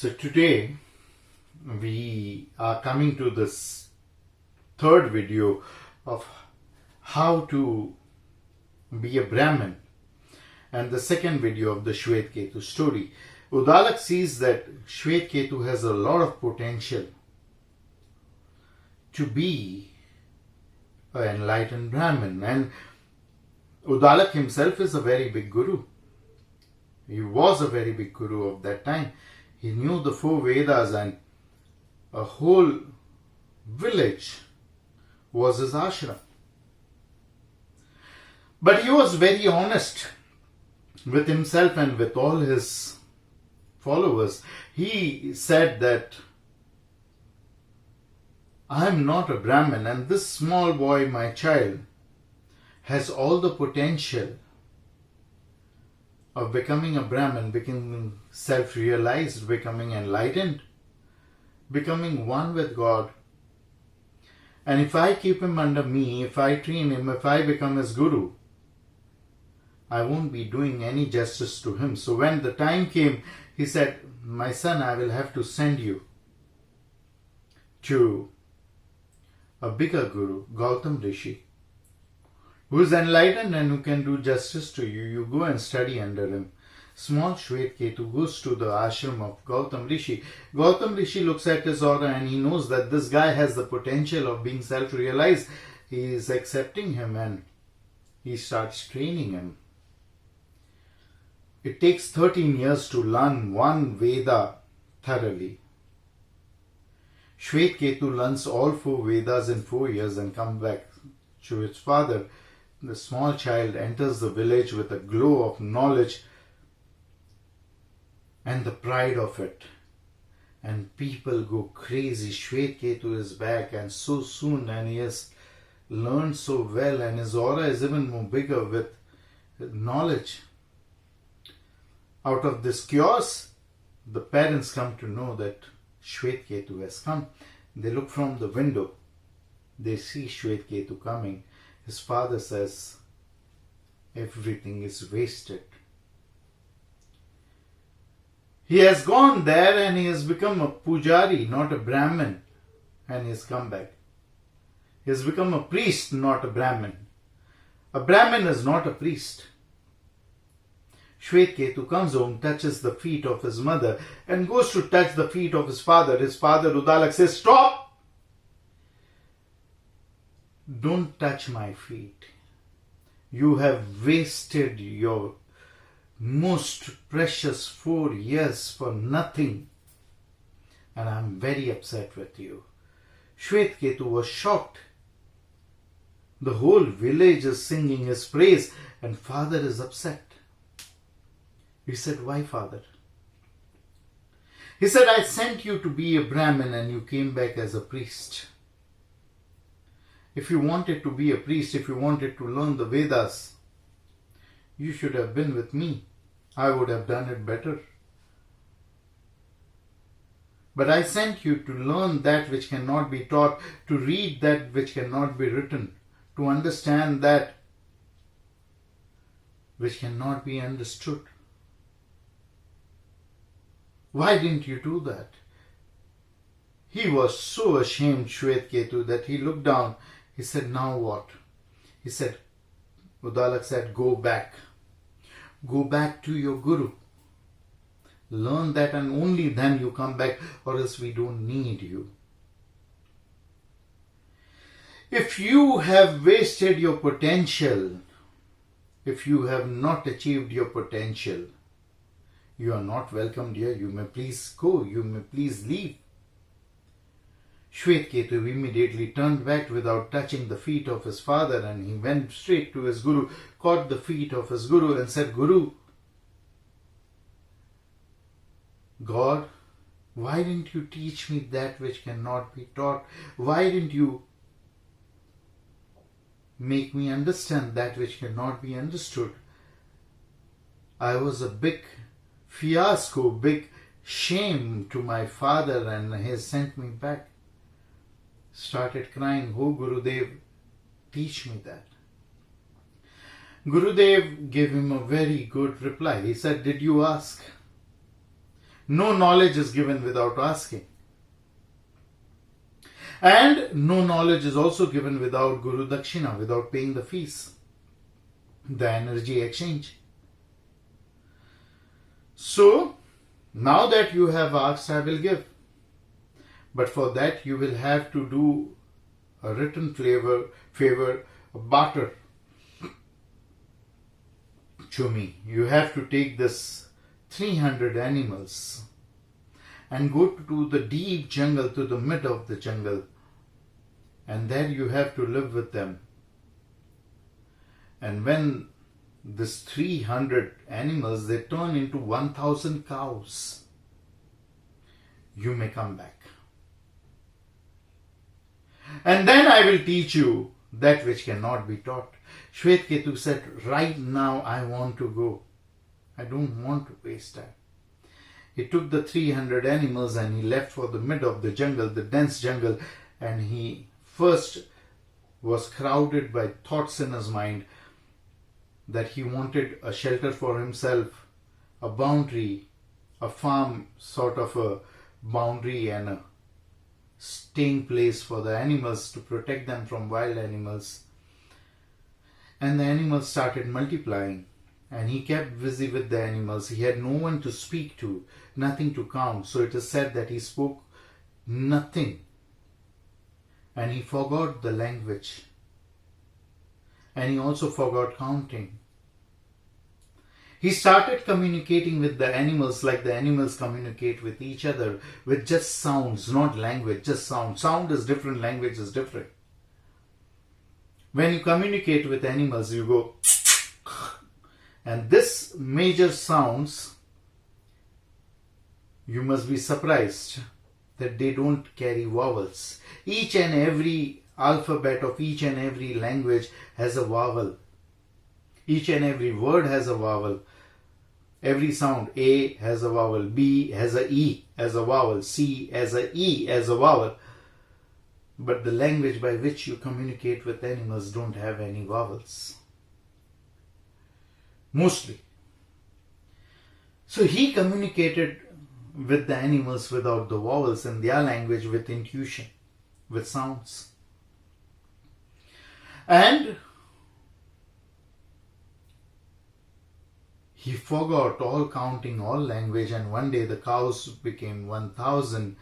So today we are coming to this third video of how to be a Brahmin and the second video of the Shwetketu story. Udalak sees that Shwetketu has a lot of potential to be an enlightened Brahmin, and Udalak himself is a very big guru. He was a very big guru of that time. He knew the 4 Vedas, and a whole village was his ashram. But he was very honest with himself and with all his followers. He said that I am not a Brahmin, and this small boy, my child, has all the potential of becoming a Brahmin, becoming self-realized, becoming enlightened, becoming one with God. And if I keep him under me, if I train him, if I become his guru, I won't be doing any justice to him. So when the time came, he said, my son, I will have to send you to a bigger guru, Gautam Rishi, who is enlightened and who can do justice to you. You go and study under him. Small Shwetketu goes to the ashram of Gautam Rishi. Gautam Rishi looks at his aura and he knows that this guy has the potential of being self-realized. He is accepting him and he starts training him. It takes 13 years to learn one Veda thoroughly. Shwetketu learns all 4 Vedas in 4 years and comes back to his father. The small child enters the village with a glow of knowledge and the pride of it. And people go crazy. Shwetketu is back, and so soon, and he has learned so well, and his aura is even more bigger with knowledge. Out of this chaos, the parents come to know that Shwetketu has come. They look from the window. They see Shwetketu coming. His father says, everything is wasted. He has gone there and he has become a pujari, not a Brahmin, and he has come back. He has become a priest, not a Brahmin. A Brahmin is not a priest. Shwetketu comes home, touches the feet of his mother, and goes to touch the feet of his father. His father, Udalak, says, stop! Don't touch my feet. You have wasted your most precious 4 years for nothing. And I am very upset with you. Shwetketu was shocked. The whole village is singing his praise, and father is upset. He said, why, father? He said, I sent you to be a Brahmin and you came back as a priest. If you wanted to be a priest, if you wanted to learn the Vedas, you should have been with me. I would have done it better. But I sent you to learn that which cannot be taught, to read that which cannot be written, to understand that which cannot be understood. Why didn't you do that? He was so ashamed, Shwetketu, that he looked down. He said, now what? He said, Udalak said, go back. Go back to your guru. Learn that and only then you come back, or else we don't need you. If you have wasted your potential, if you have not achieved your potential, you are not welcomed here. You may please go. You may please leave. Shwetketu immediately turned back without touching the feet of his father, and he went straight to his guru, caught the feet of his guru and said, Guru, God, why didn't you teach me that which cannot be taught? Why didn't you make me understand that which cannot be understood? I was a big fiasco, big shame to my father, and he has sent me back. Started crying, oh Gurudev, teach me that. Gurudev gave him a very good reply. He said, did you ask? No knowledge is given without asking. And no knowledge is also given without Guru Dakshina, without paying the fees, the energy exchange. So, now that you have asked, I will give. But for that, you will have to do a written favor, a barter to me. You have to take this 300 animals and go to the deep jungle, to the mid of the jungle. And there you have to live with them. And when this 300 animals, they turn into 1,000 cows, you may come back. And then I will teach you that which cannot be taught. Shwetketu said, right now I want to go. I don't want to waste time. He took the 300 animals and he left for the mid of the jungle, the dense jungle, and he first was crowded by thoughts in his mind that he wanted a shelter for himself, a boundary, a farm sort of a boundary and a staying place for the animals to protect them from wild animals. And the animals started multiplying and he kept busy with the animals. He had no one to speak to, nothing to count. So it is said that he spoke nothing and he forgot the language and he also forgot counting. He started communicating with the animals like the animals communicate with each other, with just sounds, not language, just sound. Sound is different, language is different. When you communicate with animals, you go and this major sounds, you must be surprised that they don't carry vowels. Each and every alphabet of each and every language has a vowel. Each and every word has a vowel. Every sound, A has a vowel, B has a E as a vowel, C has a E as a vowel. But the language by which you communicate with animals don't have any vowels. Mostly. So he communicated with the animals without the vowels in their language, with intuition, with sounds. And he forgot all counting, all language, and one day the cows became 1,000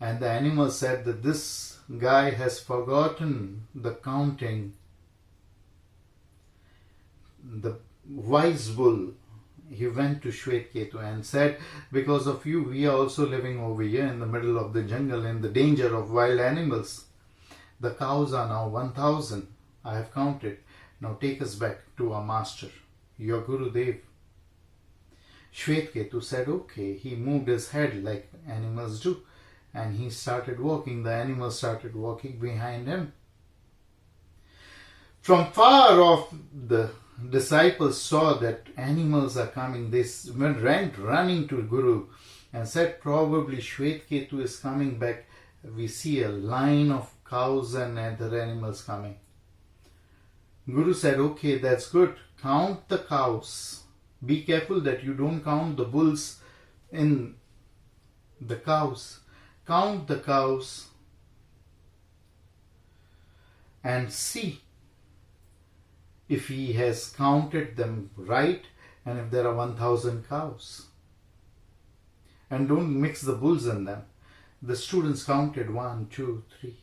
and the animals said that this guy has forgotten the counting. The wise bull, he went to Shwetketu and said, because of you we are also living over here in the middle of the jungle in the danger of wild animals. The cows are now 1,000. I have counted. Now take us back to our master, your Gurudev. Shwetketu said, okay. He moved his head like animals do and he started walking. The animals started walking behind him. From far off, the disciples saw that animals are coming. They went running to Guru and said, probably Shwetketu is coming back. We see a line of cows and other animals coming. Guru said, okay, that's good. Count the cows. Be careful that you don't count the bulls in the cows. Count the cows and see if he has counted them right and if there are 1,000 cows. And don't mix the bulls in them. The students counted 1, 2, 3.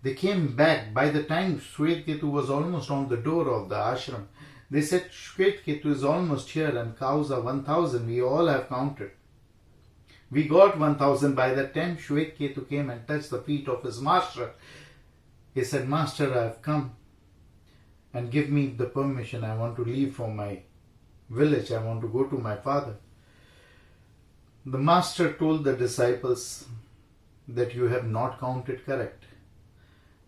They came back. By the time Shwetketu was almost on the door of the ashram, they said, Shwetketu is almost here and cows are 1,000. We all have counted. We got 1,000. By that time, Shwetketu came and touched the feet of his master. He said, Master, I have come and give me the permission. I want to leave for my village. I want to go to my father. The master told the disciples that you have not counted correct.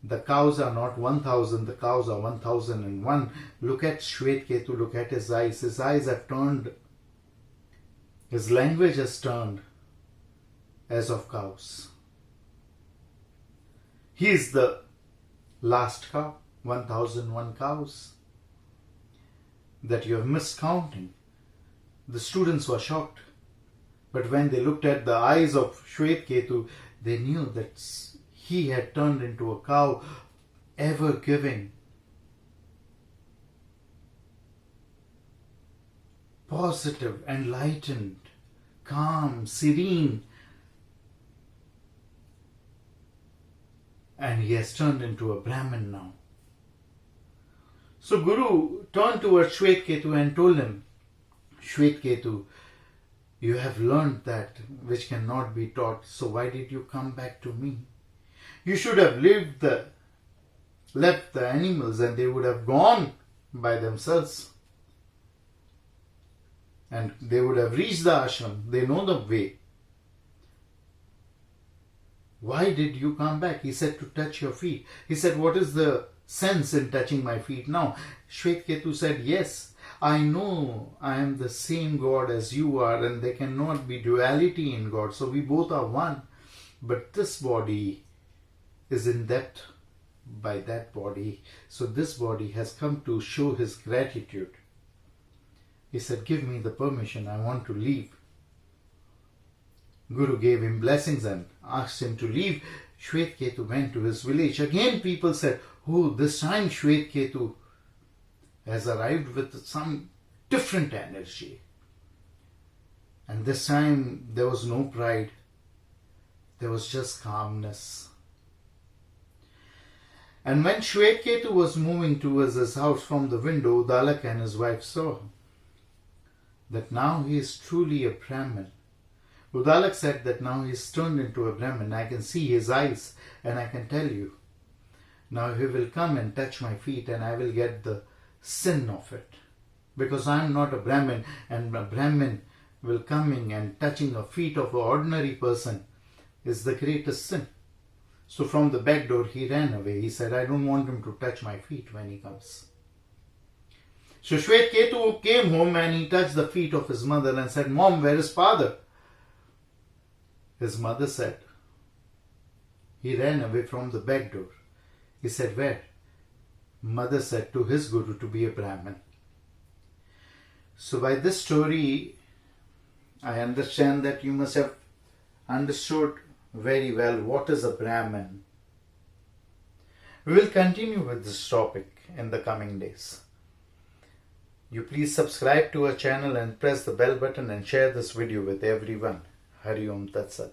The cows are not 1,000, the cows are 1,001. Look at Shwetketu, look at his eyes. His eyes have turned. His language has turned as of cows. He is the last cow, 1,001 cows that you have missed counting. The students were shocked. But when they looked at the eyes of Shwetketu, they knew that he had turned into a cow, ever giving, positive, enlightened, calm, serene. And he has turned into a Brahmin now. So Guru turned towards Shwetketu and told him, Shwetketu, you have learned that which cannot be taught, so why did you come back to me? You should have left the animals and they would have gone by themselves. And they would have reached the ashram. They know the way. Why did you come back? He said, to touch your feet. He said, what is the sense in touching my feet now? Shwetketu said, yes, I know I am the same God as you are, and there cannot be duality in God. So we both are one. But this body is in debt by that body. So this body has come to show his gratitude. He said, give me the permission. I want to leave. Guru gave him blessings and asked him to leave. Shwetketu went to his village. Again people said, oh, this time Shwetketu has arrived with some different energy. And this time there was no pride. There was just calmness. And when Shwetketu was moving towards his house from the window, Udalak and his wife saw that now he is truly a Brahmin. Udalak said that now he is turned into a Brahmin. I can see his eyes and I can tell you. Now he will come and touch my feet and I will get the sin of it. Because I am not a Brahmin, and a Brahmin will coming and touching the feet of an ordinary person is the greatest sin. So from the back door he ran away. He said, I don't want him to touch my feet when he comes. So Shwetketu came home and he touched the feet of his mother and said, Mom, where is father? His mother said, he ran away from the back door. He said, where? Mother said to his Guru to be a Brahmin. So by this story, I understand that you must have understood very well what is a Brahmin. We will continue with this topic in the coming days. You please subscribe to our channel and press the bell button and share this video with everyone. Aum Tatsat.